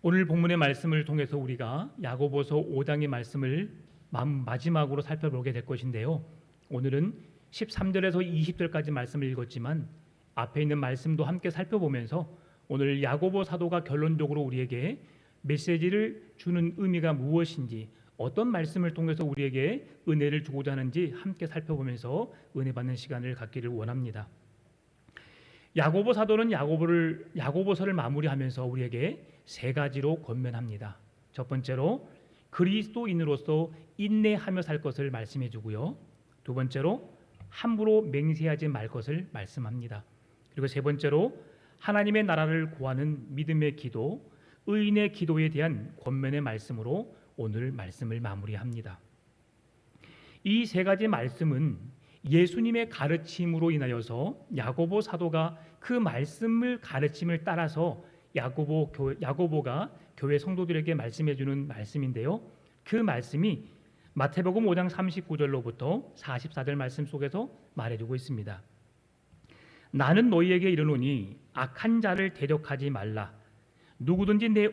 오늘 본문의 말씀을 통해서 우리가 야고보서 5장의 말씀을 마지막으로 살펴보게 될 것인데요. 오늘은 13절에서 20절까지 말씀을 읽었지만 앞에 있는 말씀도 함께 살펴보면서 오늘 야고보 사도가 결론적으로 우리에게 메시지를 주는 의미가 무엇인지, 어떤 말씀을 통해서 우리에게 은혜를 주고자 하는지 함께 살펴보면서 은혜 받는 시간을 갖기를 원합니다. 야고보 사도는 야고보서를 마무리하면서 우리에게 세 가지로 권면합니다. 첫 번째로 그리스도인으로서 인내하며 살 것을 말씀해 주고요. 두 번째로 함부로 맹세하지 말 것을 말씀합니다. 그리고 세 번째로 하나님의 나라를 구하는 믿음의 기도, 의인의 기도에 대한 권면의 말씀으로 오늘 말씀을 마무리합니다. 이 세 가지 말씀은 예수님의 가르침으로 인하여서 야고보 사도가 그 가르침을 따라서 야고보가 교회 성도들에게 말씀해 주는 말씀인데요. 그 말씀이 마태복음 5장 39절로부터 44절 말씀 속에서 말해주고 있습니다. 나는 너희에게 이르노니 악한 자를 대적하지 말라. 누구든지 내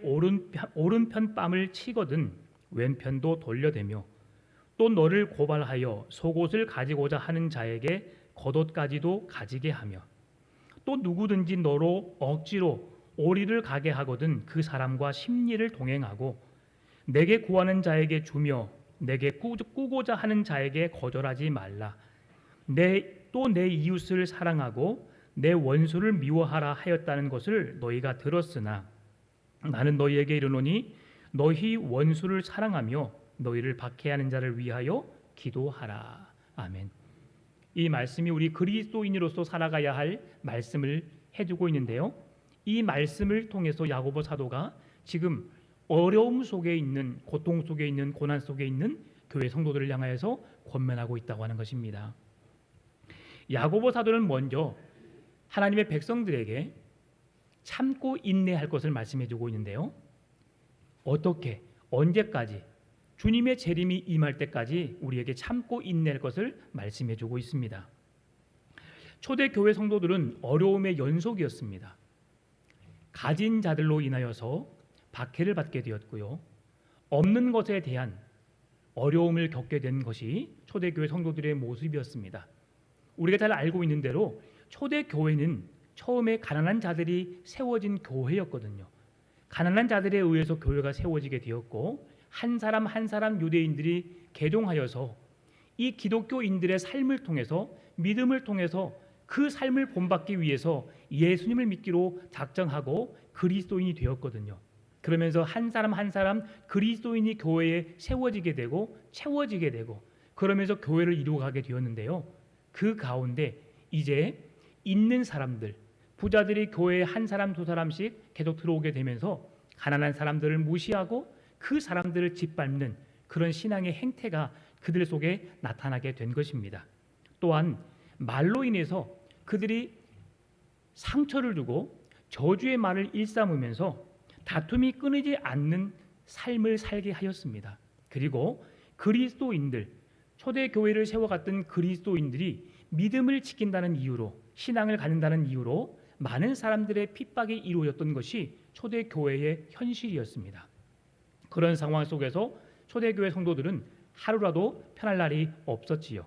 오른편 뺨을 치거든 왼편도 돌려대며 또 너를 고발하여 속옷을 가지고자 하는 자에게 겉옷까지도 가지게 하며 또 누구든지 너로 억지로 오리를 가게 하거든 그 사람과 심리를 동행하고 내게 구하는 자에게 주며 내게 꾸고자 하는 자에게 거절하지 말라. 또 내 이웃을 사랑하고 내 원수를 미워하라 하였다는 것을 너희가 들었으나 나는 너희에게 이르노니 너희 원수를 사랑하며 너희를 박해하는 자를 위하여 기도하라. 아멘. 이 말씀이 우리 그리스도인으로서 살아가야 할 말씀을 해주고 있는데요. 이 말씀을 통해서 야고보 사도가 지금 어려움 속에 있는, 고통 속에 있는, 고난 속에 있는 교회 성도들을 향하여서 권면하고 있다고 하는 것입니다. 야고보 사도는 먼저 하나님의 백성들에게 참고 인내할 것을 말씀해주고 있는데요. 어떻게, 언제까지, 주님의 재림이 임할 때까지 우리에게 참고 인내할 것을 말씀해주고 있습니다. 초대 교회 성도들은 어려움의 연속이었습니다. 가진 자들로 인하여서 박해를 받게 되었고요. 없는 것에 대한 어려움을 겪게 된 것이 초대교회 성도들의 모습이었습니다. 우리가 잘 알고 있는 대로 초대교회는 처음에 가난한 자들이 세워진 교회였거든요. 가난한 자들에 의해서 교회가 세워지게 되었고 한 사람 한 사람 유대인들이 개종하여서 이 기독교인들의 삶을 통해서, 믿음을 통해서 그 삶을 본받기 위해서 예수님을 믿기로 작정하고 그리스도인이 되었거든요. 그러면서 한 사람 한 사람 그리스도인이 교회에 세워지게 되고 채워지게 되고 그러면서 교회를 이루어가게 되었는데요. 그 가운데 이제 있는 사람들, 부자들이 교회에 한 사람 두 사람씩 계속 들어오게 되면서 가난한 사람들을 무시하고 그 사람들을 짓밟는 그런 신앙의 행태가 그들 속에 나타나게 된 것입니다. 또한 말로 인해서 그들이 상처를 주고 저주의 말을 일삼으면서 다툼이 끊이지 않는 삶을 살게 하였습니다. 그리고 그리스도인들, 초대교회를 세워갔던 그리스도인들이 믿음을 지킨다는 이유로, 신앙을 갖는다는 이유로 많은 사람들의 핍박이 이루어졌던 것이 초대교회의 현실이었습니다. 그런 상황 속에서 초대교회 성도들은 하루라도 편할 날이 없었지요.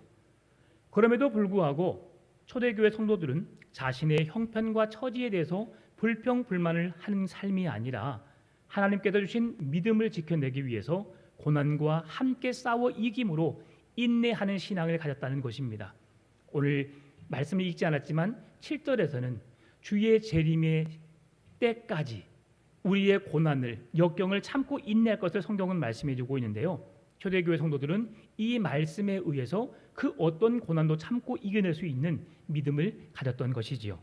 그럼에도 불구하고 초대교회 성도들은 자신의 형편과 처지에 대해서 불평불만을 하는 삶이 아니라 하나님께서 주신 믿음을 지켜내기 위해서 고난과 함께 싸워 이김으로 인내하는 신앙을 가졌다는 것입니다. 오늘 말씀을 읽지 않았지만 7절에서는 주의 재림의 때까지 우리의 고난을, 역경을 참고 인내할 것을 성경은 말씀해 주고 있는데요. 초대교회 성도들은 이 말씀에 의해서 그 어떤 고난도 참고 이겨낼 수 있는 믿음을 가졌던 것이지요.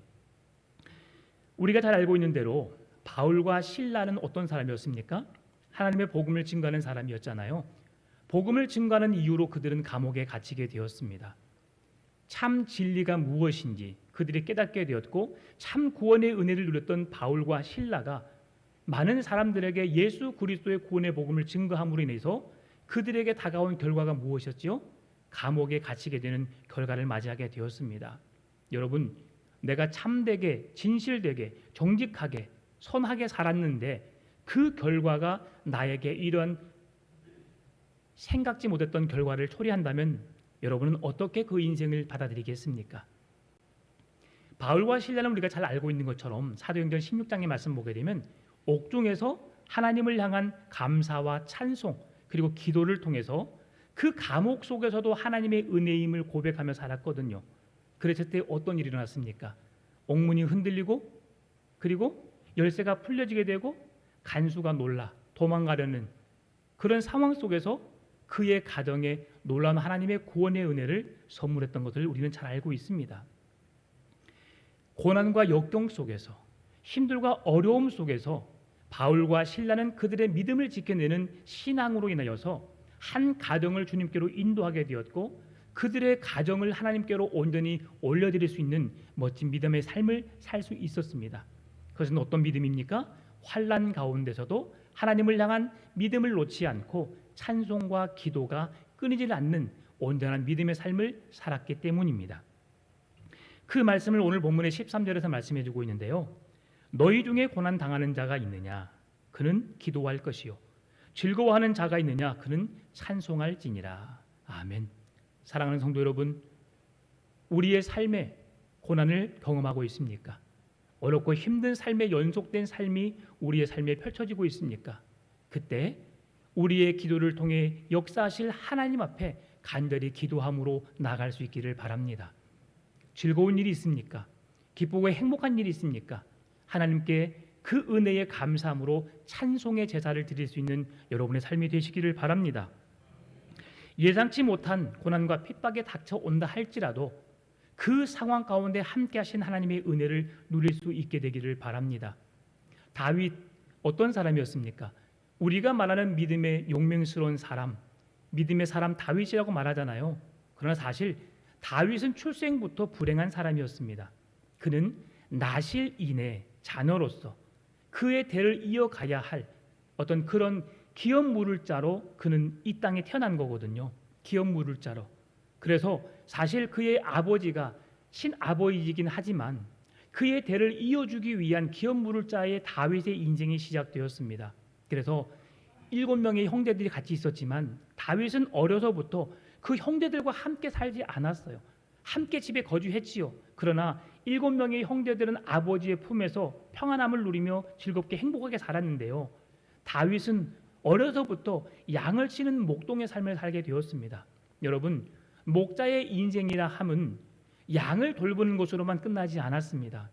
우리가 잘 알고 있는 대로 바울과 실라는 어떤 사람이었습니까? 하나님의 복음을 증거하는 사람이었잖아요. 복음을 증거하는 이유로 그들은 감옥에 갇히게 되었습니다. 참 진리가 무엇인지 그들이 깨닫게 되었고 참 구원의 은혜를 누렸던 바울과 실라가 많은 사람들에게 예수 그리스도의 구원의 복음을 증거함으로 인해서 그들에게 다가온 결과가 무엇이었지요? 감옥에 갇히게 되는 결과를 맞이하게 되었습니다. 여러분, 내가 참되게, 진실되게, 정직하게, 선하게 살았는데 그 결과가 나에게 이런 생각지 못했던 결과를 초래한다면 여러분은 어떻게 그 인생을 받아들이겠습니까? 바울과 실라는 우리가 잘 알고 있는 것처럼 사도행전 16장의 말씀 보게 되면 옥중에서 하나님을 향한 감사와 찬송 그리고 기도를 통해서 그 감옥 속에서도 하나님의 은혜임을 고백하며 살았거든요. 그랬을 때 어떤 일이 일어났습니까? 옥문이 흔들리고 그리고 열쇠가 풀려지게 되고 간수가 놀라 도망가려는 그런 상황 속에서 그의 가정에 놀라운 하나님의 구원의 은혜를 선물했던 것을 우리는 잘 알고 있습니다. 고난과 역경 속에서 힘들과 어려움 속에서 바울과 실라는 그들의 믿음을 지켜내는 신앙으로 인하여서 한 가정을 주님께로 인도하게 되었고 그들의 가정을 하나님께로 온전히 올려드릴 수 있는 멋진 믿음의 삶을 살 수 있었습니다. 그것은 어떤 믿음입니까? 환난 가운데서도 하나님을 향한 믿음을 놓지 않고 찬송과 기도가 끊이질 않는 온전한 믿음의 삶을 살았기 때문입니다. 그 말씀을 오늘 본문의 13절에서 말씀해 주고 있는데요. 너희 중에 고난 당하는 자가 있느냐? 그는 기도할 것이요. 즐거워하는 자가 있느냐? 그는 찬송할지니라. 아멘. 사랑하는 성도 여러분, 우리의 삶에 고난을 경험하고 있습니까? 어렵고 힘든 삶의 연속된 삶이 우리의 삶에 펼쳐지고 있습니까? 그때 우리의 기도를 통해 역사하실 하나님 앞에 간절히 기도함으로 나아갈 수 있기를 바랍니다. 즐거운 일이 있습니까? 기쁘고 행복한 일이 있습니까? 하나님께 그 은혜에 감사함으로 찬송의 제사를 드릴 수 있는 여러분의 삶이 되시기를 바랍니다. 예상치 못한 고난과 핍박에 닥쳐온다 할지라도 그 상황 가운데 함께 하신 하나님의 은혜를 누릴 수 있게 되기를 바랍니다. 다윗 어떤 사람이었습니까? 우리가 말하는 믿음의 용맹스러운 사람, 믿음의 사람 다윗이라고 말하잖아요. 그러나 사실 다윗은 출생부터 불행한 사람이었습니다. 그는 나실인의 자녀로서 그의 대를 이어가야 할 어떤 그런 기업 물을 자로 그는 이 땅에 태어난 거거든요. 기업 물을 자로. 그래서 사실 그의 아버지가 신아버지이긴 하지만 그의 대를 이어주기 위한 기업 물을 자의 다윗의 인생이 시작되었습니다. 그래서 7명의 형제들이 같이 있었지만 다윗은 어려서부터 그 형제들과 함께 살지 않았어요. 함께 집에 거주했지요. 그러나 7명의 형제들은 아버지의 품에서 평안함을 누리며 즐겁게 행복하게 살았는데요. 다윗은 어려서부터 양을 치는 목동의 삶을 살게 되었습니다. 여러분, 목자의 인생이라 함은 양을 돌보는 것으로만 끝나지 않았습니다.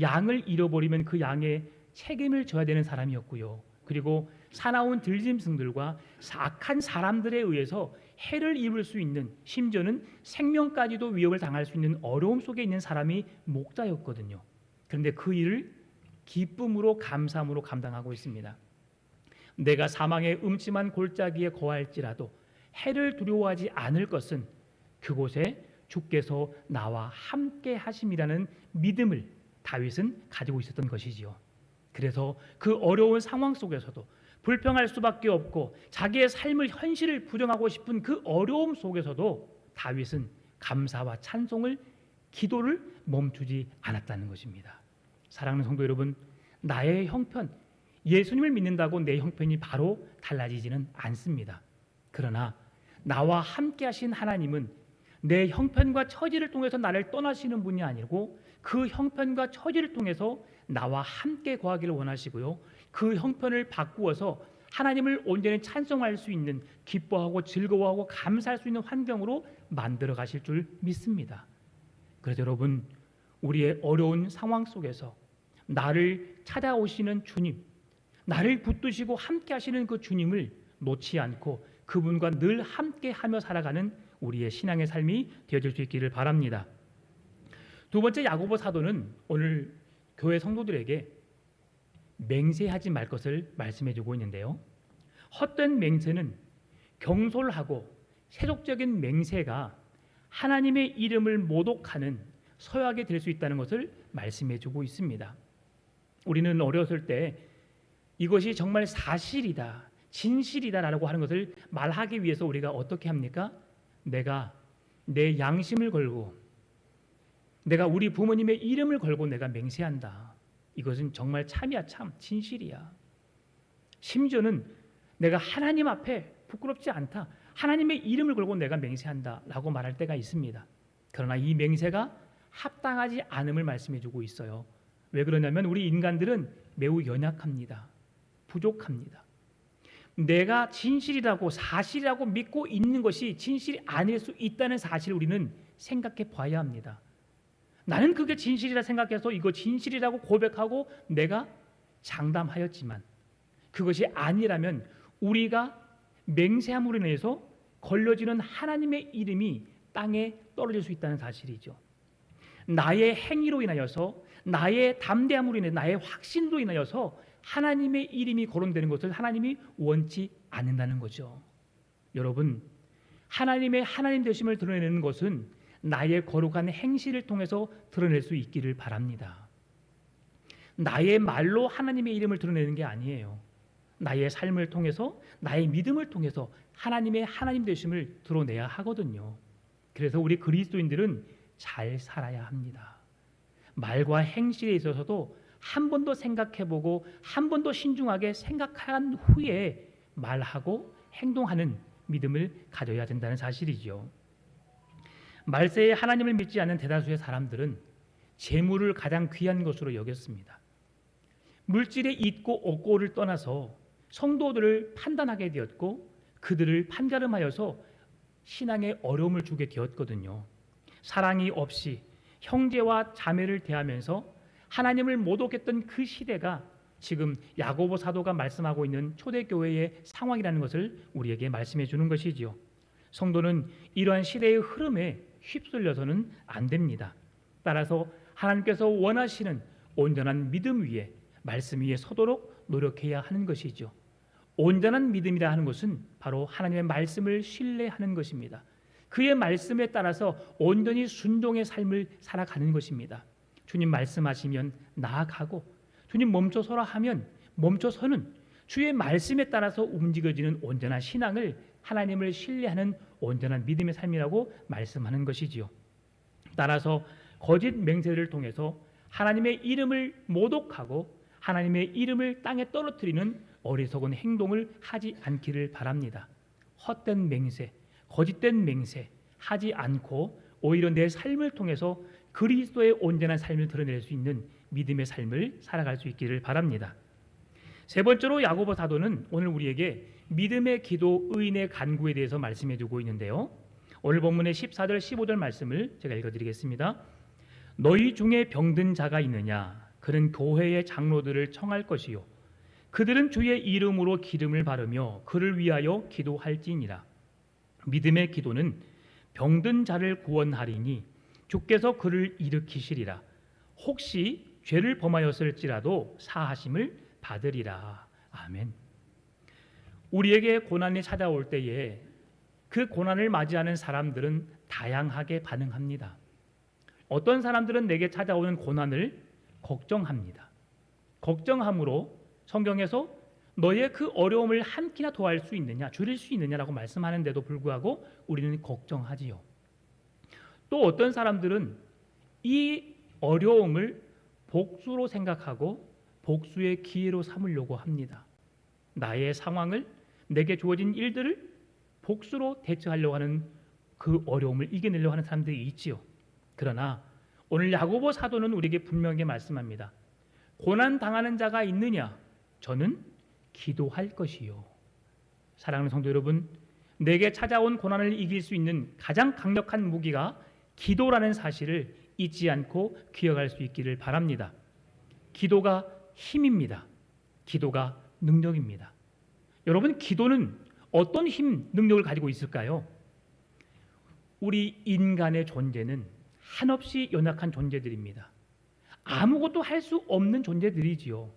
양을 잃어버리면 그 양의 책임을 져야 되는 사람이었고요. 그리고 사나운 들짐승들과 악한 사람들에 의해서 해를 입을 수 있는, 심지어는 생명까지도 위협을 당할 수 있는 어려움 속에 있는 사람이 목자였거든요. 그런데 그 일을 기쁨으로 감사함으로 감당하고 있습니다. 내가 사망의 음침한 골짜기에 거할지라도 해를 두려워하지 않을 것은 그곳에 주께서 나와 함께 하심이라는 믿음을 다윗은 가지고 있었던 것이지요. 그래서 그 어려운 상황 속에서도 불평할 수밖에 없고 자기의 삶을 현실을 부정하고 싶은 그 어려움 속에서도 다윗은 감사와 찬송을 기도를 멈추지 않았다는 것입니다. 사랑하는 성도 여러분, 나의 형편, 예수님을 믿는다고 내 형편이 바로 달라지지는 않습니다. 그러나 나와 함께 하신 하나님은 내 형편과 처지를 통해서 나를 떠나시는 분이 아니고 그 형편과 처지를 통해서 나와 함께 거하기를 원하시고요. 그 형편을 바꾸어서 하나님을 온전히 찬송할 수 있는, 기뻐하고 즐거워하고 감사할 수 있는 환경으로 만들어 가실 줄 믿습니다. 그래서 여러분, 우리의 어려운 상황 속에서 나를 찾아오시는 주님, 나를 붙드시고 함께 하시는 그 주님을 놓지 않고 그분과 늘 함께 하며 살아가는 우리의 신앙의 삶이 되어질 수 있기를 바랍니다. 두 번째, 야고보 사도는 오늘 교회 성도들에게 맹세하지 말 것을 말씀해 주고 있는데요. 헛된 맹세는 경솔하고 세속적인 맹세가 하나님의 이름을 모독하는 서약이 될 수 있다는 것을 말씀해 주고 있습니다. 우리는 어렸을 때 이것이 정말 사실이다, 진실이다라고 하는 것을 말하기 위해서 우리가 어떻게 합니까? 내가 내 양심을 걸고 내가 우리 부모님의 이름을 걸고 내가 맹세한다. 이것은 정말 참이야, 참 진실이야. 심지어는 내가 하나님 앞에 부끄럽지 않다, 하나님의 이름을 걸고 내가 맹세한다 라고 말할 때가 있습니다. 그러나 이 맹세가 합당하지 않음을 말씀해주고 있어요. 왜 그러냐면 우리 인간들은 매우 연약합니다. 부족합니다. 내가 진실이라고 사실이라고 믿고 있는 것이 진실이 아닐 수 있다는 사실을 우리는 생각해 봐야 합니다. 나는 그게 진실이라 생각해서 이거 진실이라고 고백하고 내가 장담하였지만 그것이 아니라면 우리가 맹세함으로 인해서 걸러지는 하나님의 이름이 땅에 떨어질 수 있다는 사실이죠. 나의 행위로 인하여서, 나의 담대함으로 인해, 나의 확신으로 인하여서 하나님의 이름이 거론되는 것을 하나님이 원치 않는다는 거죠. 여러분, 하나님의 하나님 되심을 드러내는 것은 나의 거룩한 행실을 통해서 드러낼 수 있기를 바랍니다. 나의 말로 하나님의 이름을 드러내는 게 아니에요. 나의 삶을 통해서, 나의 믿음을 통해서 하나님의 하나님 되심을 드러내야 하거든요. 그래서 우리 그리스도인들은 잘 살아야 합니다. 말과 행실에 있어서도 한 번 더 생각해보고 한 번 더 신중하게 생각한 후에 말하고 행동하는 믿음을 가져야 된다는 사실이죠. 말세에 하나님을 믿지 않는 대다수의 사람들은 재물을 가장 귀한 것으로 여겼습니다. 물질에 있고 없고를 떠나서 성도들을 판단하게 되었고 그들을 판가름하여서 신앙에 어려움을 주게 되었거든요. 사랑이 없이 형제와 자매를 대하면서 하나님을 모독했던 그 시대가 지금 야고보 사도가 말씀하고 있는 초대교회의 상황이라는 것을 우리에게 말씀해 주는 것이지요. 성도는 이러한 시대의 흐름에 휩쓸려서는 안 됩니다. 따라서 하나님께서 원하시는 온전한 믿음 위에, 말씀 위에 서도록 노력해야 하는 것이죠. 온전한 믿음이라 하는 것은 바로 하나님의 말씀을 신뢰하는 것입니다. 그의 말씀에 따라서 온전히 순종의 삶을 살아가는 것입니다. 주님 말씀하시면 나아가고, 주님 멈춰서라 하면 멈춰서는, 주의 말씀에 따라서 움직여지는 온전한 신앙을, 하나님을 신뢰하는 온전한 믿음의 삶이라고 말씀하는 것이지요. 따라서 거짓 맹세를 통해서 하나님의 이름을 모독하고 하나님의 이름을 땅에 떨어뜨리는 어리석은 행동을 하지 않기를 바랍니다. 헛된 맹세, 거짓된 맹세 하지 않고 오히려 내 삶을 통해서 그리스도의 온전한 삶을 드러낼 수 있는 믿음의 삶을 살아갈 수 있기를 바랍니다. 세 번째로 야고보 사도는 오늘 우리에게 믿음의 기도, 의인의 간구에 대해서 말씀해 주고 있는데요. 오늘 본문의 14절 15절 말씀을 제가 읽어드리겠습니다. 너희 중에 병든 자가 있느냐? 그는 교회의 장로들을 청할 것이요 그들은 주의 이름으로 기름을 바르며 그를 위하여 기도할지니라. 믿음의 기도는 병든 자를 구원하리니 주께서 그를 일으키시리라. 혹시 죄를 범하였을지라도 사하심을 받으리라. 아멘. 우리에게 고난이 찾아올 때에 그 고난을 맞이하는 사람들은 다양하게 반응합니다. 어떤 사람들은 내게 찾아오는 고난을 걱정합니다. 걱정함으로 성경에서 너의 그 어려움을 한 끼나 더할 수 있느냐, 줄일 수 있느냐라고 말씀하는데도 불구하고 우리는 걱정하지요. 또 어떤 사람들은 이 어려움을 복수로 생각하고 복수의 기회로 삼으려고 합니다. 나의 상황을, 내게 주어진 일들을 복수로 대처하려고 하는 그 어려움을 이겨내려고 하는 사람들이 있지요. 그러나 오늘 야고보 사도는 우리에게 분명하게 말씀합니다. 고난 당하는 자가 있느냐? 저는 기도할 것이요. 사랑하는 성도 여러분, 내게 찾아온 고난을 이길 수 있는 가장 강력한 무기가 기도라는 사실을 잊지 않고 기억할 수 있기를 바랍니다. 기도가 힘입니다. 기도가 능력입니다. 여러분, 기도는 어떤 힘, 능력을 가지고 있을까요? 우리 인간의 존재는 한없이 연약한 존재들입니다. 아무것도 할 수 없는 존재들이지요.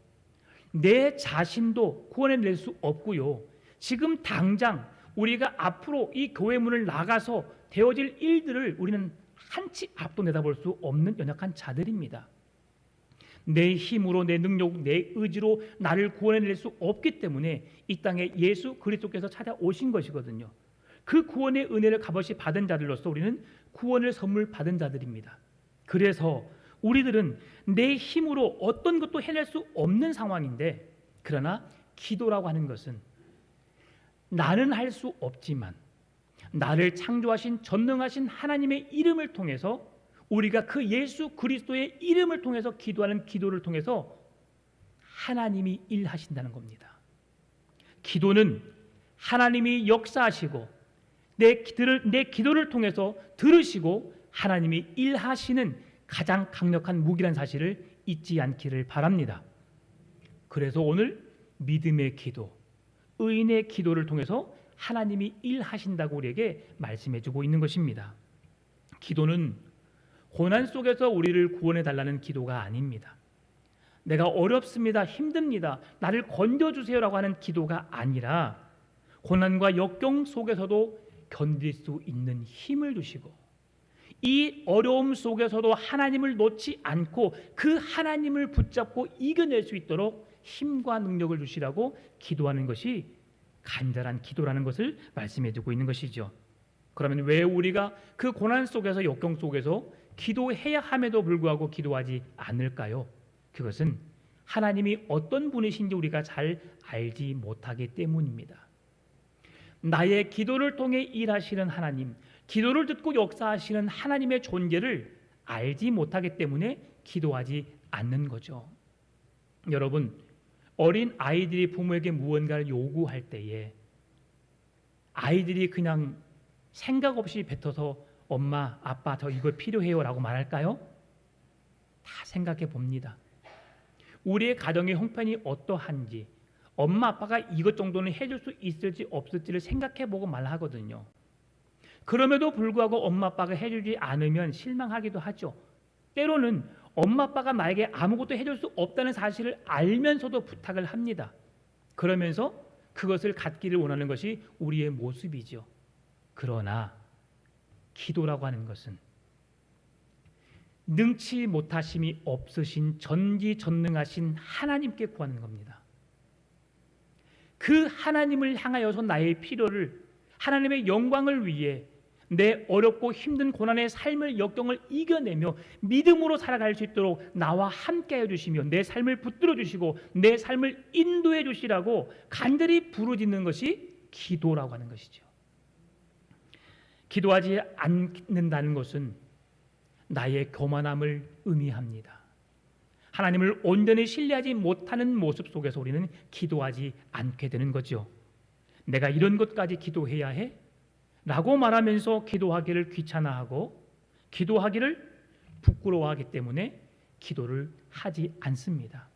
내 자신도 구원해낼 수 없고요. 지금 당장 우리가 앞으로 이 교회 문을 나가서 되어질 일들을 우리는 한치 앞도 내다볼 수 없는 연약한 자들입니다. 내 힘으로, 내 능력, 내 의지로 나를 구원해낼 수 없기 때문에 이 땅에 예수 그리스도께서 찾아오신 것이거든요. 그 구원의 은혜를 값없이 받은 자들로서 우리는 구원을 선물 받은 자들입니다. 그래서 우리들은 내 힘으로 어떤 것도 해낼 수 없는 상황인데, 그러나 기도라고 하는 것은 나는 할 수 없지만 나를 창조하신 전능하신 하나님의 이름을 통해서 우리가 그 예수 그리스도의 이름을 통해서 기도하는 기도를 통해서 하나님이 일하신다는 겁니다. 기도는 하나님이 역사하시고 내 기도를 통해서 들으시고 하나님이 일하시는 가장 강력한 무기란 사실을 잊지 않기를 바랍니다. 그래서 오늘 믿음의 기도, 의인의 기도를 통해서 하나님이 일하신다고 우리에게 말씀해주고 있는 것입니다. 기도는 고난 속에서 우리를 구원해 달라는 기도가 아닙니다. 내가 어렵습니다, 힘듭니다, 나를 건져주세요라고 하는 기도가 아니라 고난과 역경 속에서도 견딜 수 있는 힘을 주시고 이 어려움 속에서도 하나님을 놓지 않고 그 하나님을 붙잡고 이겨낼 수 있도록 힘과 능력을 주시라고 기도하는 것이 간절한 기도라는 것을 말씀해주고 있는 것이죠. 그러면 왜 우리가 그 고난 속에서 역경 속에서 기도해야 함에도 불구하고 기도하지 않을까요? 그것은 하나님이 어떤 분이신지 우리가 잘 알지 못하기 때문입니다. 나의 기도를 통해 일하시는 하나님, 기도를 듣고 역사하시는 하나님의 존재를 알지 못하기 때문에 기도하지 않는 거죠. 여러분, 어린 아이들이 부모에게 무언가를 요구할 때에 아이들이 그냥 생각 없이 뱉어서 엄마, 아빠 저 이거 필요해요 라고 말할까요? 다 생각해 봅니다. 우리의 가정의 형편이 어떠한지, 엄마 아빠가 이것 정도는 해줄 수 있을지 없을지를 생각해 보고 말하거든요. 그럼에도 불구하고 엄마 아빠가 해주지 않으면 실망하기도 하죠. 때로는 엄마 아빠가 나에게 아무것도 해줄 수 없다는 사실을 알면서도 부탁을 합니다. 그러면서 그것을 갖기를 원하는 것이 우리의 모습이죠. 그러나 기도라고 하는 것은 능치 못하심이 없으신 전지전능하신 하나님께 구하는 겁니다. 그 하나님을 향하여서 나의 필요를, 하나님의 영광을 위해 내 어렵고 힘든 고난의 삶을 역경을 이겨내며 믿음으로 살아갈 수 있도록 나와 함께 해주시며 내 삶을 붙들어 주시고 내 삶을 인도해 주시라고 간절히 부르짖는 것이 기도라고 하는 것이죠. 기도하지 않는다는 것은 나의 교만함을 의미합니다. 하나님을 온전히 신뢰하지 못하는 모습 속에서 우리는 기도하지 않게 되는 거죠. 내가 이런 것까지 기도해야 해? 라고 말하면서 기도하기를 귀찮아하고 기도하기를 부끄러워하기 때문에 기도를 하지 않습니다.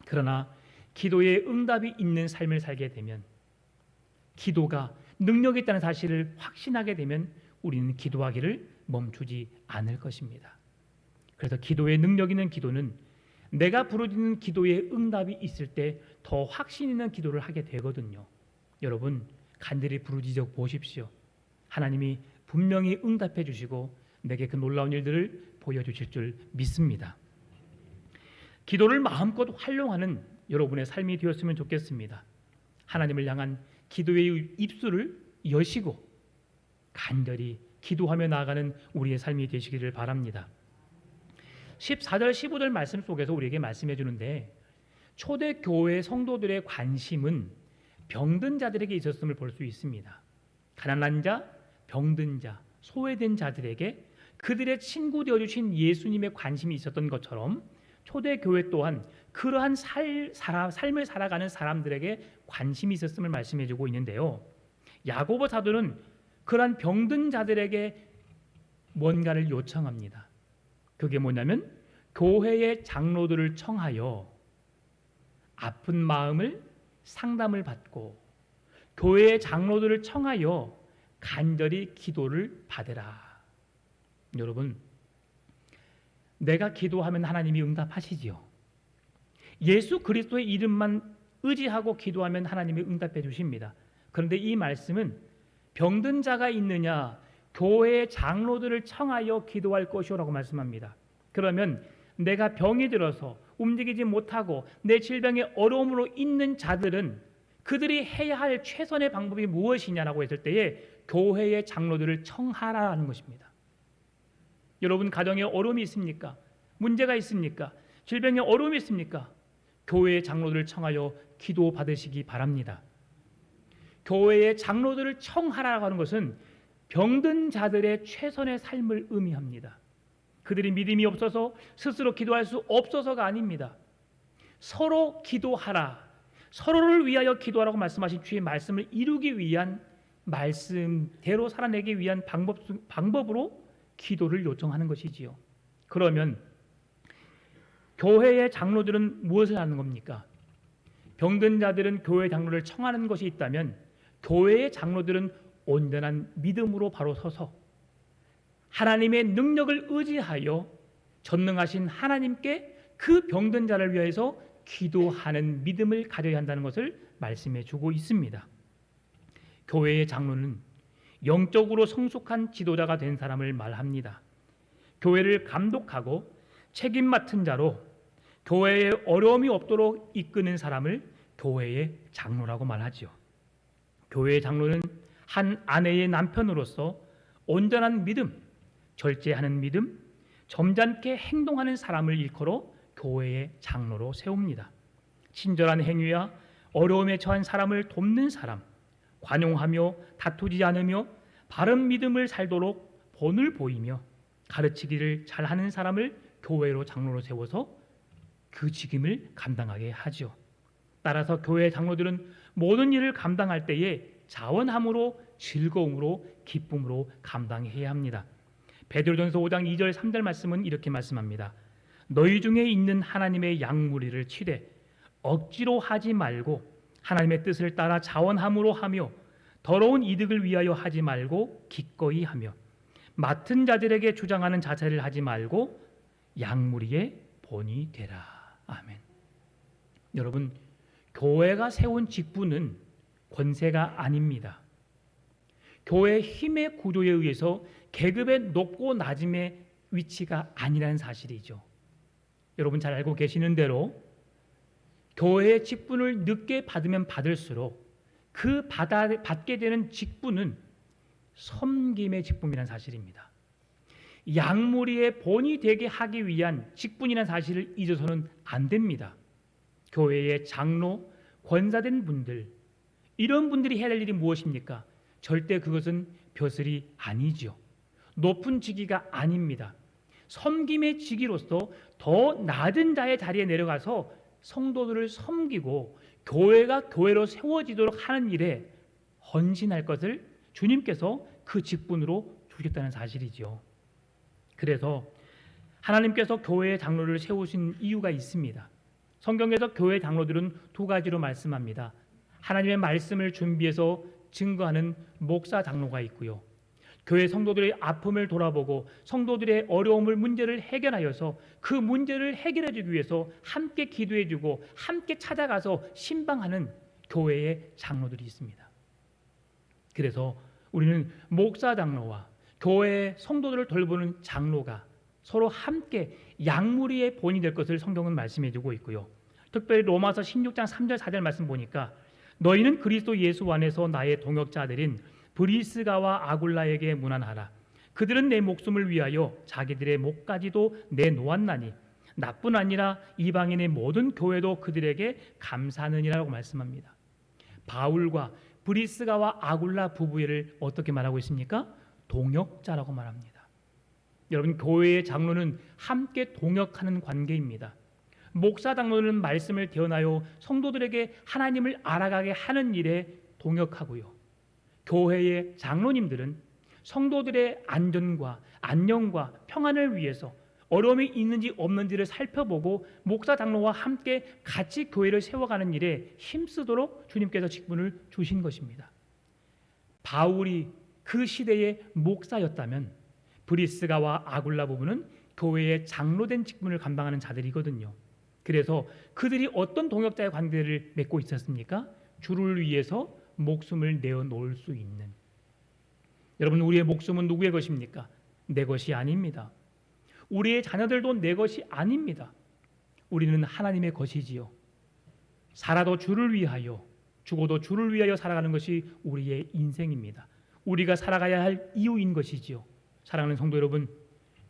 그러나 기도에 응답이 있는 삶을 살게 되면, 기도가 능력이 있다는 사실을 확신하게 되면 우리는 기도하기를 멈추지 않을 것입니다. 그래서 기도의 능력 있는 기도는 내가 부르짖는 기도에 응답이 있을 때 더 확신 있는 기도를 하게 되거든요. 여러분, 간절히 부르짖어 보십시오. 하나님이 분명히 응답해 주시고 내게 그 놀라운 일들을 보여주실 줄 믿습니다. 기도를 마음껏 활용하는 여러분의 삶이 되었으면 좋겠습니다. 하나님을 향한 기도의 입술을 여시고 간절히 기도하며 나아가는 우리의 삶이 되시기를 바랍니다. 14절 15절 말씀 속에서 우리에게 말씀해 주는데, 초대교회 성도들의 관심은 병든 자들에게 있었음을 볼 수 있습니다. 가난한 자, 병든 자, 소외된 자들에게 그들의 친구 되어주신 예수님의 관심이 있었던 것처럼 초대교회 또한 그러한 삶을 살아가는 사람들에게 관심이 있었음을 말씀해주고 있는데요. 야고보 사도는 그러한 병든 자들에게 뭔가를 요청합니다. 그게 뭐냐면 교회의 장로들을 청하여 아픈 마음을 상담을 받고 교회의 장로들을 청하여 간절히 기도를 받으라. 여러분, 내가 기도하면 하나님이 응답하시지요. 예수 그리스도의 이름만 의지하고 기도하면 하나님이 응답해 주십니다. 그런데 이 말씀은 병든 자가 있느냐, 교회의 장로들을 청하여 기도할 것이라고 말씀합니다. 그러면 내가 병이 들어서 움직이지 못하고 내 질병의 어려움으로 있는 자들은 그들이 해야 할 최선의 방법이 무엇이냐라고 했을 때에 교회의 장로들을 청하라는 것입니다. 여러분, 가정에 어려움이 있습니까? 문제가 있습니까? 질병에 어려움이 있습니까? 교회의 장로들을 청하여 기도 받으시기 바랍니다. 교회의 장로들을 청하라고 하는 것은 병든 자들의 최선의 삶을 의미합니다. 그들이 믿음이 없어서 스스로 기도할 수 없어서가 아닙니다. 서로 기도하라, 서로를 위하여 기도하라고 말씀하신 주의 말씀을 이루기 위한, 말씀대로 살아내기 위한 방법으로 기도를 요청하는 것이지요. 그러면 교회의 장로들은 무엇을 하는 겁니까? 병든 자들은 교회 장로를 청하는 것이 있다면 교회의 장로들은 온전한 믿음으로 바로 서서 하나님의 능력을 의지하여 전능하신 하나님께 그 병든 자를 위해서 기도하는 믿음을 가져야 한다는 것을 말씀해 주고 있습니다. 교회의 장로는 영적으로 성숙한 지도자가 된 사람을 말합니다. 교회를 감독하고 책임 맡은 자로 교회에 어려움이 없도록 이끄는 사람을 교회의 장로라고 말하지요. 교회의 장로는 한 아내의 남편으로서 온전한 믿음, 절제하는 믿음, 점잖게 행동하는 사람을 일컬어 교회의 장로로 세웁니다. 친절한 행위와 어려움에 처한 사람을 돕는 사람, 관용하며 다투지 않으며 바른 믿음을 살도록 본을 보이며 가르치기를 잘하는 사람을 교회로 장로로 세워서 그 직임을 감당하게 하죠. 따라서 교회 장로들은 모든 일을 감당할 때에 자원함으로, 즐거움으로, 기쁨으로 감당해야 합니다. 베드로전서 5장 2절 3절 말씀은 이렇게 말씀합니다. 너희 중에 있는 하나님의 양무리를 치되 억지로 하지 말고 하나님의 뜻을 따라 자원함으로 하며 더러운 이득을 위하여 하지 말고 기꺼이 하며 맡은 자들에게 주장하는 자세를 하지 말고 양무리의 본이 되라. 아멘. 여러분, 교회가 세운 직분은 권세가 아닙니다. 교회의 힘의 구조에 의해서 계급의 높고 낮음의 위치가 아니라는 사실이죠. 여러분 잘 알고 계시는 대로 교회의 직분을 늦게 받으면 받을수록 그 받게 되는 직분은 섬김의 직분이라는 사실입니다. 양무리의 본이 되게 하기 위한 직분이라는 사실을 잊어서는 안 됩니다. 교회의 장로, 권사된 분들, 이런 분들이 해야 될 일이 무엇입니까? 절대 그것은 벼슬이 아니죠. 높은 직위가 아닙니다. 섬김의 직위로서 더 낮은 자의 자리에 내려가서 성도들을 섬기고 교회가 교회로 세워지도록 하는 일에 헌신할 것을 주님께서 그 직분으로 주셨다는 사실이죠. 그래서 하나님께서 교회의 장로를 세우신 이유가 있습니다. 성경에서 교회 장로들은 두 가지로 말씀합니다. 하나님의 말씀을 준비해서 증거하는 목사 장로가 있고요. 교회 성도들의 아픔을 돌아보고 성도들의 어려움을, 문제를 해결하여서 그 문제를 해결해 주기 위해서 함께 기도해 주고 함께 찾아가서 신방하는 교회의 장로들이 있습니다. 그래서 우리는 목사 장로와 교회의 성도들을 돌보는 장로가 서로 함께 양무리의 본이 될 것을 성경은 말씀해 주고 있고요. 특별히 로마서 16장 3절 4절 말씀 보니까 너희는 그리스도 예수 안에서 나의 동역자들인 브리스가와 아굴라에게 문안하라. 그들은 내 목숨을 위하여 자기들의 목까지도 내놓았나니 나뿐 아니라 이방인의 모든 교회도 그들에게 감사하느니라고 말씀합니다. 바울과 브리스가와 아굴라 부부를 어떻게 말하고 있습니까? 동역자라고 말합니다. 여러분, 교회의 장로는 함께 동역하는 관계입니다. 목사 장로는 말씀을 대언하여 성도들에게 하나님을 알아가게 하는 일에 동역하고요. 교회의 장로님들은 성도들의 안전과 안녕과 평안을 위해서 어려움이 있는지 없는지를 살펴보고 목사 장로와 함께 같이 교회를 세워가는 일에 힘쓰도록 주님께서 직분을 주신 것입니다. 바울이 그 시대의 목사였다면 브리스가와 아굴라 부부는 교회의 장로된 직분을 감당하는 자들이거든요. 그래서 그들이 어떤 동역자의 관계를 맺고 있었습니까? 주를 위해서 목숨을 내어놓을 수 있는. 여러분, 우리의 목숨은 누구의 것입니까? 내 것이 아닙니다. 우리의 자녀들도 내 것이 아닙니다. 우리는 하나님의 것이지요. 살아도 주를 위하여, 죽어도 주를 위하여 살아가는 것이 우리의 인생입니다. 우리가 살아가야 할 이유인 것이지요. 사랑하는 성도 여러분,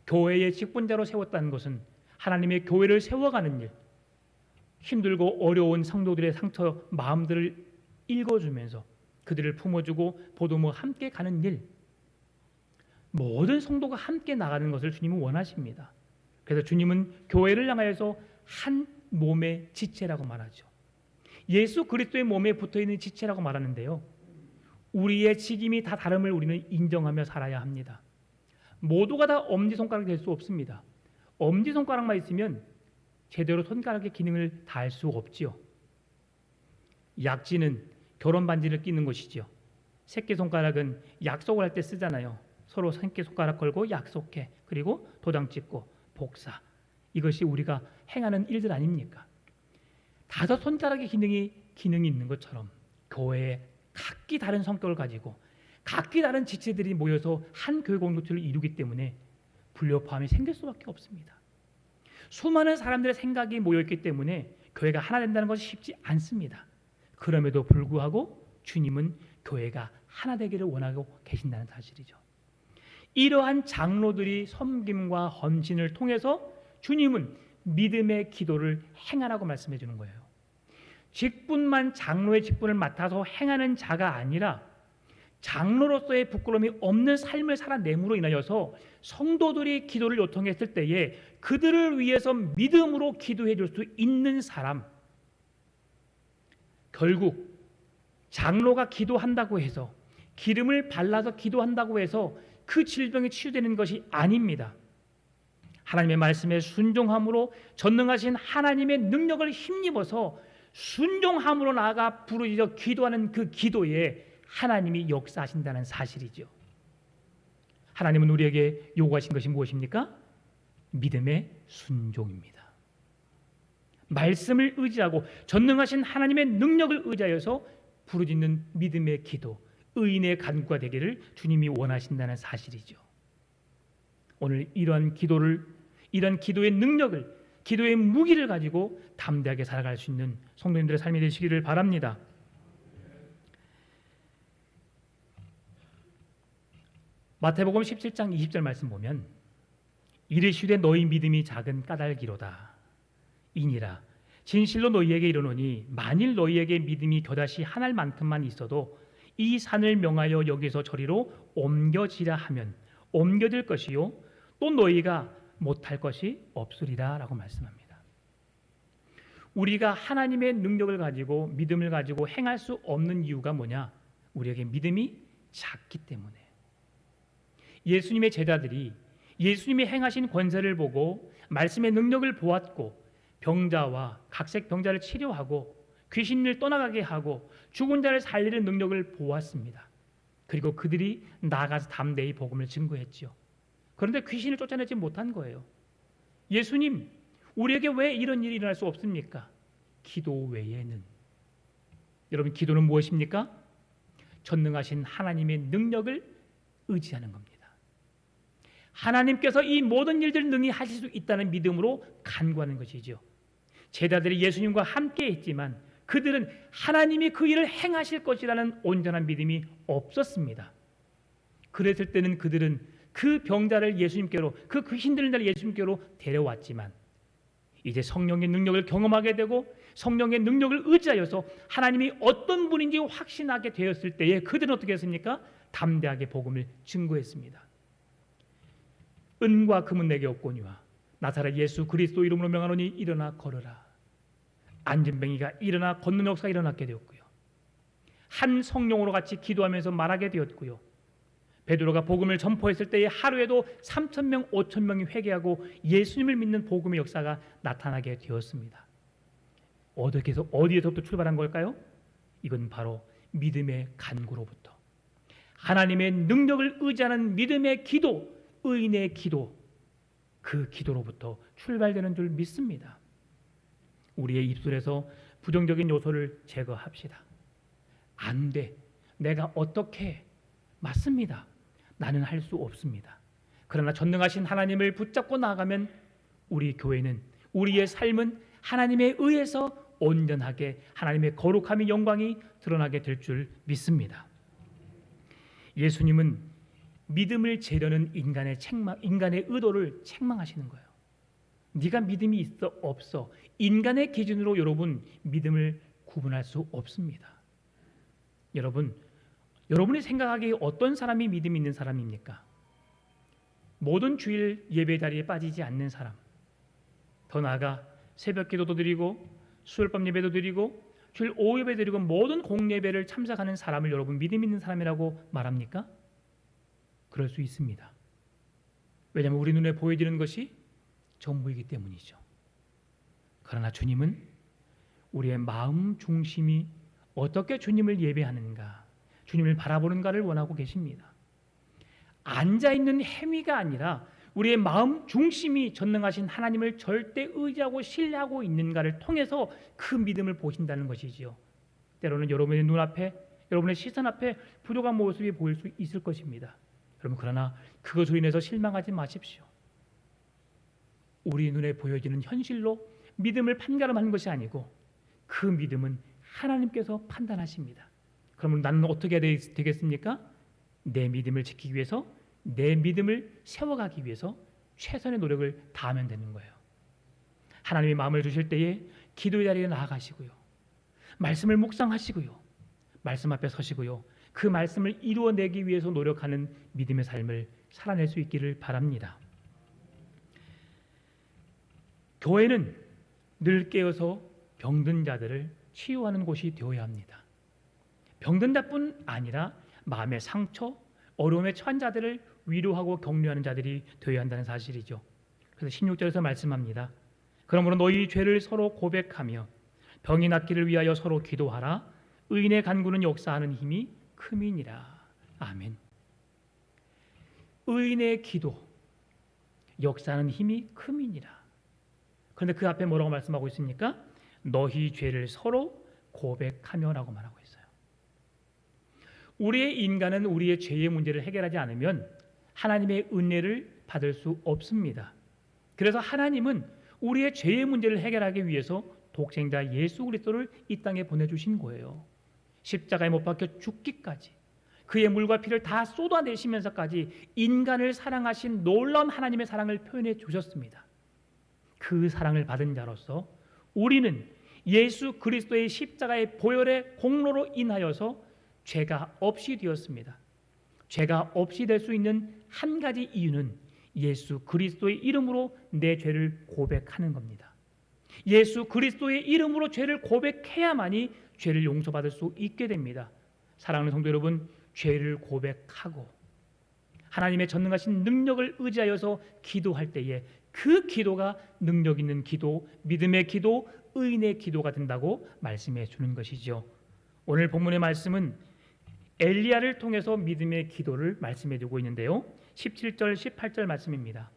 교회의 직분자로 세웠다는 것은 하나님의 교회를 세워가는 일, 힘들고 어려운 성도들의 상처 마음들을 읽어주면서 그들을 품어주고 보도모 함께 가는 일, 모든 성도가 함께 나가는 것을 주님은 원하십니다. 그래서 주님은 교회를 향하여서 한 몸의 지체라고 말하죠. 예수 그리스도의 몸에 붙어있는 지체라고 말하는데요, 우리의 직임이 다 다름을 우리는 인정하며 살아야 합니다. 모두가 다 엄지손가락이 될 수 없습니다. 엄지손가락만 있으면 제대로 손가락의 기능을 다할 수 없지요. 약지는 결혼 반지를 끼는 것이지요. 새끼손가락은 약속을 할 때 쓰잖아요. 서로 새끼손가락 걸고 약속해, 그리고 도장 찍고 복사, 이것이 우리가 행하는 일들 아닙니까? 다섯 손가락의 기능이 있는 것처럼 교회에 각기 다른 성격을 가지고 각기 다른 지체들이 모여서 한 교회 공동체를 이루기 때문에 불협화음이 생길 수밖에 없습니다. 수많은 사람들의 생각이 모여있기 때문에 교회가 하나 된다는 것이 쉽지 않습니다. 그럼에도 불구하고 주님은 교회가 하나 되기를 원하고 계신다는 사실이죠. 이러한 장로들이 섬김과 헌신을 통해서 주님은 믿음의 기도를 행하라고 말씀해 주는 거예요. 직분만 장로의 직분을 맡아서 행하는 자가 아니라 장로로서의 부끄러움이 없는 삶을 살아냄으로 인하여서 성도들이 기도를 요청했을 때에 그들을 위해서 믿음으로 기도해 줄 수 있는 사람, 결국 장로가 기도한다고 해서, 기름을 발라서 기도한다고 해서 그 질병이 치유되는 것이 아닙니다. 하나님의 말씀에 순종함으로 전능하신 하나님의 능력을 힘입어서 순종함으로 나아가 부르짖어 기도하는 그 기도에 하나님이 역사하신다는 사실이죠. 하나님은 우리에게 요구하신 것이 무엇입니까? 믿음의 순종입니다. 말씀을 의지하고 전능하신 하나님의 능력을 의지하여서 부르짖는 믿음의 기도, 의인의 간구가 되기를 주님이 원하신다는 사실이죠. 오늘 이러한 기도의 능력을, 기도의 무기를 가지고 담대하게 살아갈 수 있는 성도님들의 삶이 되시기를 바랍니다. 마태복음 17장 20절 말씀 보면 이르시되 너희 믿음이 작은 까닭이로다. 이니라 진실로 너희에게 이르노니 만일 너희에게 믿음이 겨다시 한 알만큼만 있어도 이 산을 명하여 여기서 저리로 옮겨지라 하면 옮겨질 것이요 또 너희가 못할 것이 없으리라 라고 말씀합니다. 우리가 하나님의 능력을 가지고 믿음을 가지고 행할 수 없는 이유가 뭐냐? 우리에게 믿음이 작기 때문에. 예수님의 제자들이 예수님이 행하신 권세를 보고 말씀의 능력을 보았고 병자와 각색 병자를 치료하고 귀신을 떠나가게 하고 죽은 자를 살리는 능력을 보았습니다. 그리고 그들이 나아가서 담대히 복음을 증거했지요. 그런데 귀신을 쫓아내지 못한 거예요. 예수님, 우리에게 왜 이런 일이 일어날 수 없습니까? 기도 외에는. 여러분, 기도는 무엇입니까? 전능하신 하나님의 능력을 의지하는 겁니다. 하나님께서 이 모든 일들을 능히 하실 수 있다는 믿음으로 간구하는 것이죠. 제자들이 예수님과 함께 했지만 그들은 하나님이 그 일을 행하실 것이라는 온전한 믿음이 없었습니다. 그랬을 때는 그들은 그 병자를 예수님께로, 그 귀신 들린 자를 예수님께로 데려왔지만 이제 성령의 능력을 경험하게 되고 성령의 능력을 의지하여서 하나님이 어떤 분인지 확신하게 되었을 때에 그들은 어떻게 했습니까? 담대하게 복음을 증거했습니다. 은과 금은 내게 없거니와 나사렛 예수 그리스도 이름으로 명하노니 일어나 걸어라. 안진뱅이가 일어나 걷는 역사가 일어났게 되었고요. 한 성령으로 같이 기도하면서 말하게 되었고요. 베드로가 복음을 전포했을 때에 하루에도 3,000명, 5,000명이 회개하고 예수님을 믿는 복음의 역사가 나타나게 되었습니다. 어디에서부터 출발한 걸까요? 이건 바로 믿음의 간구로부터, 하나님의 능력을 의지하는 믿음의 기도, 의인의 기도, 그 기도로부터 출발되는 줄 믿습니다. 우리의 입술에서 부정적인 요소를 제거합시다. 안 돼. 내가 어떻게 해? 맞습니다. 나는 할 수 없습니다. 그러나 전능하신 하나님을 붙잡고 나아가면 우리 교회는, 우리의 삶은 하나님에 의해서 온전하게 하나님의 거룩함이, 영광이 드러나게 될 줄 믿습니다. 예수님은 믿음을 재려는 인간의 의도를 책망하시는 거예요. 네가 믿음이 있어 없어, 인간의 기준으로 여러분 믿음을 구분할 수 없습니다. 여러분이 생각하기에 어떤 사람이 믿음 있는 사람입니까? 모든 주일 예배 자리에 빠지지 않는 사람, 더 나아가 새벽 기도도 드리고 수요일밤 예배도 드리고 주일 오후 예배 드리고 모든 공예배를 참석하는 사람을 여러분 믿음 있는 사람이라고 말합니까? 그럴 수 있습니다. 왜냐하면 우리 눈에 보여지는 것이 전부이기 때문이죠. 그러나 주님은 우리의 마음 중심이 어떻게 주님을 예배하는가, 주님을 바라보는가를 원하고 계십니다. 앉아있는 행위가 아니라 우리의 마음 중심이 전능하신 하나님을 절대 의지하고 신뢰하고 있는가를 통해서 그 믿음을 보신다는 것이지요. 때로는 여러분의 눈앞에, 여러분의 시선 앞에 부족한 모습이 보일 수 있을 것입니다. 여러분, 그러나 그것으로 인해서 실망하지 마십시오. 우리 눈에 보여지는 현실로 믿음을 판가름하는 것이 아니고 그 믿음은 하나님께서 판단하십니다. 그러면 나는 어떻게 해야 되겠습니까? 내 믿음을 지키기 위해서, 내 믿음을 세워가기 위해서 최선의 노력을 다하면 되는 거예요. 하나님이 마음을 주실 때에 기도의 자리에 나아가시고요, 말씀을 묵상하시고요, 말씀 앞에 서시고요, 그 말씀을 이루어내기 위해서 노력하는 믿음의 삶을 살아낼 수 있기를 바랍니다. 교회는 늘 깨어서 병든 자들을 치유하는 곳이 되어야 합니다. 병든 자뿐 아니라 마음의 상처, 어려움에 처한 자들을 위로하고 격려하는 자들이 되어야 한다는 사실이죠. 그래서 16절에서 말씀합니다. 그러므로 너희 죄를 서로 고백하며 병이 낫기를 위하여 서로 기도하라. 의인의 간구는 역사하는 힘이 큼이니라. 아멘. 의인의 기도, 역사하는 힘이 큼이니라. 그런데 그 앞에 뭐라고 말씀하고 있습니까? 너희 죄를 서로 고백하며라고 말하고 있어요. 우리의 인간은 우리의 죄의 문제를 해결하지 않으면 하나님의 은혜를 받을 수 없습니다. 그래서 하나님은 우리의 죄의 문제를 해결하기 위해서 독생자 예수 그리스도를 이 땅에 보내주신 거예요. 십자가에 못 박혀 죽기까지 그의 물과 피를 다 쏟아내시면서까지 인간을 사랑하신 놀라운 하나님의 사랑을 표현해 주셨습니다. 그 사랑을 받은 자로서 우리는 예수 그리스도의 십자가의 보혈의 공로로 인하여서 죄가 없이 되었습니다. 죄가 없이 될 수 있는 한 가지 이유는 예수 그리스도의 이름으로 내 죄를 고백하는 겁니다. 예수 그리스도의 이름으로 죄를 고백해야만이 죄를 용서받을 수 있게 됩니다. 사랑하는 성도 여러분, 죄를 고백하고 하나님의 전능하신 능력을 의지하여서 기도할 때에 그 기도가 능력 있는 기도, 믿음의 기도, 의인의 기도가 된다고 말씀해 주는 것이죠. 오늘 본문의 말씀은 엘리야를 통해서 믿음의 기도를 말씀해 주고 있는데요. 17절, 18절 말씀입니다.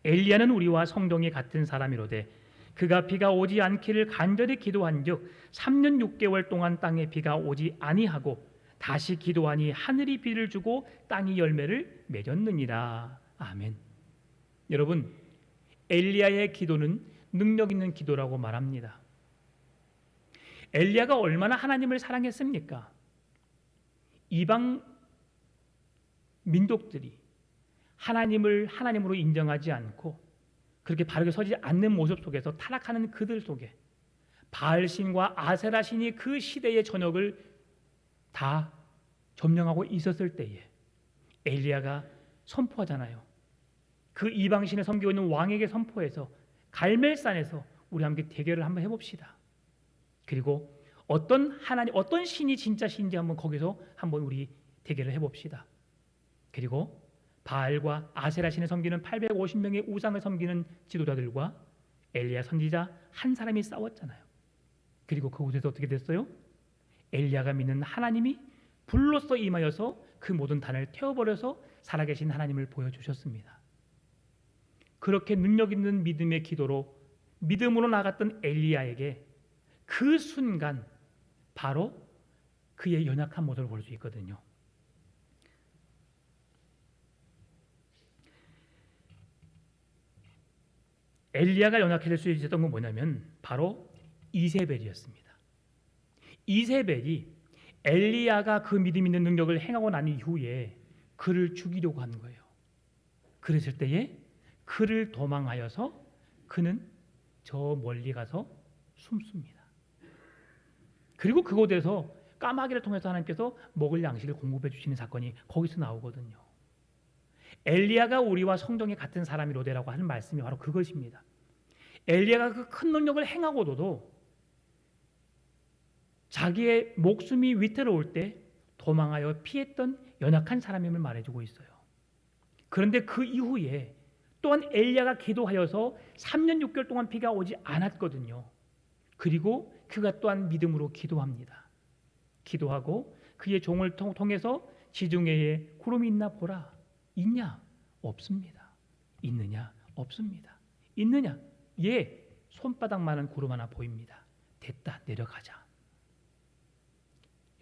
엘리야는 우리와 성정이 같은 사람이로되 그가 비가 오지 않기를 간절히 기도한즉 3년 6개월 동안 땅에 비가 오지 아니하고 다시 기도하니 하늘이 비를 주고 땅이 열매를 맺었느니라. 아멘. 여러분, 엘리야의 기도는 능력 있는 기도라고 말합니다. 엘리야가 얼마나 하나님을 사랑했습니까? 이방 민족들이 하나님을 하나님으로 인정하지 않고 그렇게 바르게 서지 않는 모습 속에서 타락하는 그들 속에 바알신과 아세라신이 그 시대의 전역을 다 점령하고 있었을 때에 엘리야가 선포하잖아요. 그 이방신을 섬기고 있는 왕에게 선포해서 갈멜산에서 우리 함께 대결을 한번 해봅시다. 그리고 어떤 신이 진짜 신인지 한번 거기서 한번 우리 대결을 해봅시다. 그리고 바알과 아세라 신을 섬기는 850명의 우상을 섬기는 지도자들과 엘리야 선지자 한 사람이 싸웠잖아요. 그리고 그곳에서 어떻게 됐어요? 엘리야가 믿는 하나님이 불로써 임하여서 그 모든 단을 태워버려서 살아계신 하나님을 보여주셨습니다. 그렇게 능력 있는 믿음의 기도로 믿음으로 나갔던 엘리야에게 그 순간 바로 그의 연약한 모습을 볼 수 있거든요. 엘리야가 연약해질 수 있었던 건 뭐냐면 바로 이세벨이었습니다. 이세벨이 엘리야가 그 믿음 있는 능력을 행하고 난 이후에 그를 죽이려고 한 거예요. 그랬을 때에 그를 도망하여서 그는 저 멀리 가서 숨습니다. 그리고 그곳에서 까마귀를 통해서 하나님께서 먹을 양식을 공급해 주시는 사건이 거기서 나오거든요. 엘리야가 우리와 성경에 같은 사람이로되라고 하는 말씀이 바로 그것입니다. 엘리야가 그 큰 능력을 행하고도 자기의 목숨이 위태로울 때 도망하여 피했던 연약한 사람임을 말해주고 있어요. 그런데 그 이후에 또한 엘리야가 기도하여서 3년 6개월 동안 비가 오지 않았거든요. 그리고 그가 또한 믿음으로 기도합니다. 기도하고 그의 종을 통해서 지중해에 구름이 있나 보라. 있냐? 없습니다. 있느냐? 없습니다. 있느냐? 예, 손바닥만한 구름 하나 보입니다. 됐다, 내려가자.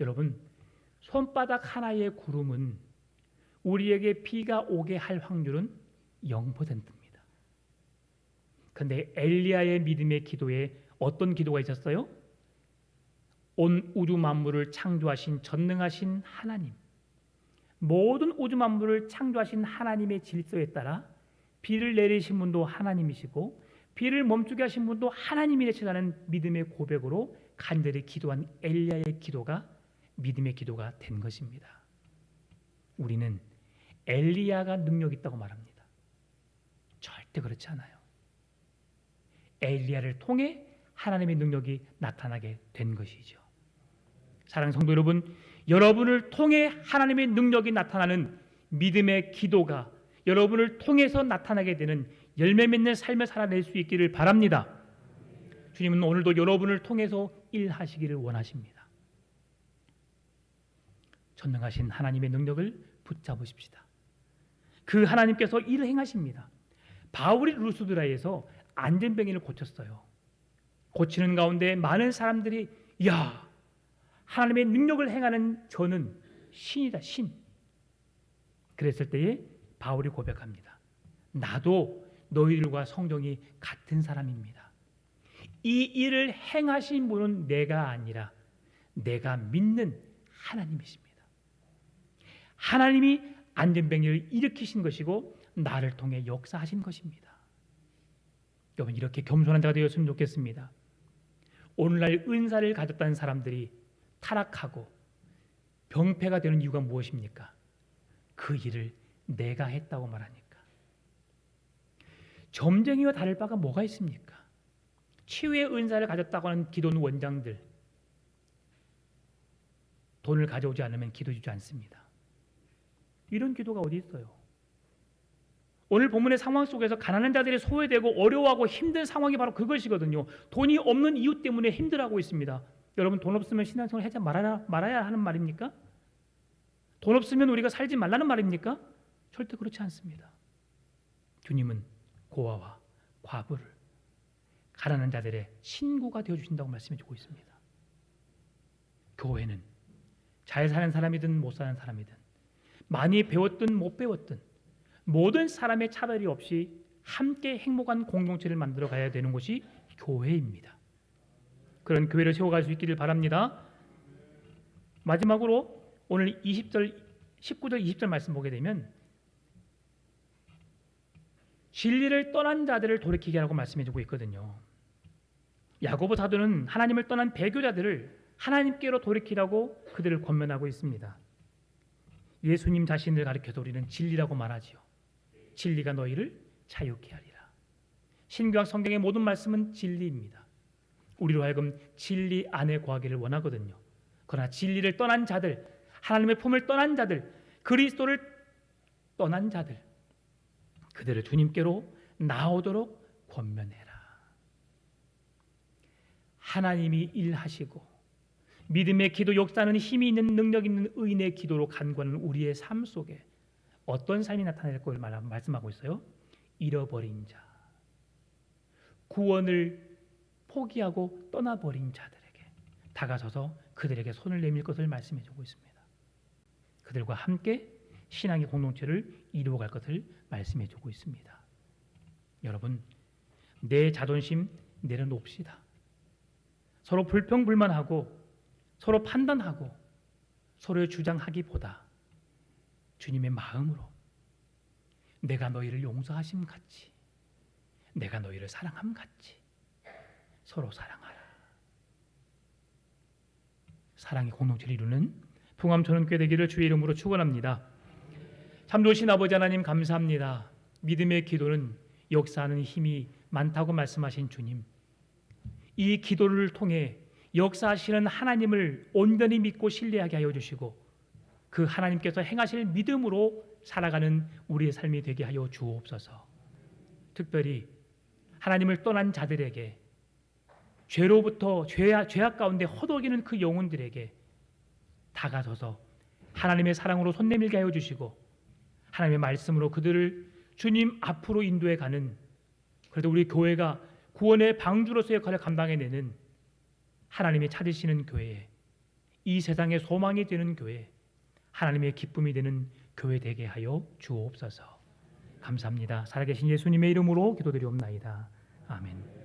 여러분, 손바닥 하나의 구름은 우리에게 비가 오게 할 확률은 0%입니다. 그런데 엘리야의 믿음의 기도에 어떤 기도가 있었어요? 온 우주 만물을 창조하신 전능하신 하나님, 모든 우주 만물을 창조하신 하나님의 질서에 따라 비를 내리신 분도 하나님이시고 비를 멈추게 하신 분도 하나님이시라는 믿음의 고백으로 간절히 기도한 엘리야의 기도가 믿음의 기도가 된 것입니다. 우리는 엘리야가 능력 있다고 말합니다. 절대 그렇지 않아요. 엘리야를 통해 하나님의 능력이 나타나게 된 것이죠. 사랑하는 성도 여러분, 여러분을 통해 하나님의 능력이 나타나는 믿음의 기도가 여러분을 통해서 나타나게 되는 열매 맺는 삶을 살아낼 수 있기를 바랍니다. 주님은 오늘도 여러분을 통해서 일하시기를 원하십니다. 전능하신 하나님의 능력을 붙잡으십시다. 그 하나님께서 일을 행하십니다. 바울이 루스드라에서 안전병이를 고쳤어요. 고치는 가운데 많은 사람들이 야, 하나님의 능력을 행하는 저는 신이다, 신. 그랬을 때에 바울이 고백합니다. 나도 너희들과 성경이 같은 사람입니다. 이 일을 행하신 분은 내가 아니라 내가 믿는 하나님이십니다. 하나님이 안전병을 일으키신 것이고 나를 통해 역사하신 것입니다. 여러분, 이렇게 겸손한 자가 되었으면 좋겠습니다. 오늘날 은사를 가졌다는 사람들이 타락하고 병폐가 되는 이유가 무엇입니까? 그 일을 내가 했다고 말하니까. 점쟁이와 다를 바가 뭐가 있습니까? 치유의 은사를 가졌다고 하는 기도는 원장들, 돈을 가져오지 않으면 기도 주지 않습니다. 이런 기도가 어디 있어요? 오늘 본문의 상황 속에서 가난한 자들이 소외되고 어려워하고 힘든 상황이 바로 그것이거든요. 돈이 없는 이유 때문에 힘들어하고 있습니다. 여러분, 돈 없으면 신앙생활 하지 말아야 하는 말입니까? 돈 없으면 우리가 살지 말라는 말입니까? 절대 그렇지 않습니다. 주님은 고아와 과부를 가난한 자들의 친구가 되어주신다고 말씀해주고 있습니다. 교회는 잘 사는 사람이든 못 사는 사람이든 많이 배웠든 못 배웠든 모든 사람의 차별이 없이 함께 행복한 공동체를 만들어 가야 되는 곳이 교회입니다. 그런 교회를 세워갈 수 있기를 바랍니다. 마지막으로 오늘 19절 20절 말씀 보게 되면 진리를 떠난 자들을 돌이키게 하라고 말씀해주고 있거든요. 야고보 사도는 하나님을 떠난 배교자들을 하나님께로 돌이키라고 그들을 권면하고 있습니다. 예수님 자신을 가리켜서 우리는 진리라고 말하지요. 진리가 너희를 자유케 하리라. 신구약 성경의 모든 말씀은 진리입니다. 우리로 하여금 진리 안에 거하기를 원하거든요. 그러나 진리를 떠난 자들, 하나님의 품을 떠난 자들, 그리스도를 떠난 자들, 그들을 주님께로 나오도록 권면해라. 하나님이 일하시고 믿음의 기도 역사는 힘이 있는 능력 있는 의인의 기도로 간구하는 우리의 삶 속에 어떤 삶이 나타날 것을 말씀하고 있어요? 잃어버린 자, 구원을 포기하고 떠나버린 자들에게 다가서서 그들에게 손을 내밀 것을 말씀해주고 있습니다. 그들과 함께 신앙의 공동체를 이루어갈 것을 말씀해주고 있습니다. 여러분, 내 자존심 내려놓읍시다. 서로 불평불만하고 서로 판단하고 서로의 주장하기보다 주님의 마음으로 내가 너희를 용서하심 같이 내가 너희를 사랑함 같이 서로 사랑하라. 사랑의 공동체를 이루는 풍암초능교회 되기를 주의 이름으로 축원합니다. 참 좋으신 아버지 하나님 감사합니다. 믿음의 기도는 역사하는 힘이 많다고 말씀하신 주님, 이 기도를 통해 역사하시는 하나님을 온전히 믿고 신뢰하게 하여 주시고 그 하나님께서 행하실 믿음으로 살아가는 우리의 삶이 되게 하여 주옵소서. 특별히 하나님을 떠난 자들에게, 죄로부터 죄악 가운데 허덕이는 그 영혼들에게 다가서서 하나님의 사랑으로 손 내밀게 하여 주시고 하나님의 말씀으로 그들을 주님 앞으로 인도해 가는, 그래도 우리 교회가 구원의 방주로서의 역할을 감당해내는 하나님이 찾으시는 교회, 이 세상의 소망이 되는 교회, 하나님의 기쁨이 되는 교회 되게 하여 주옵소서. 감사합니다. 살아계신 예수님의 이름으로 기도드리옵나이다. 아멘.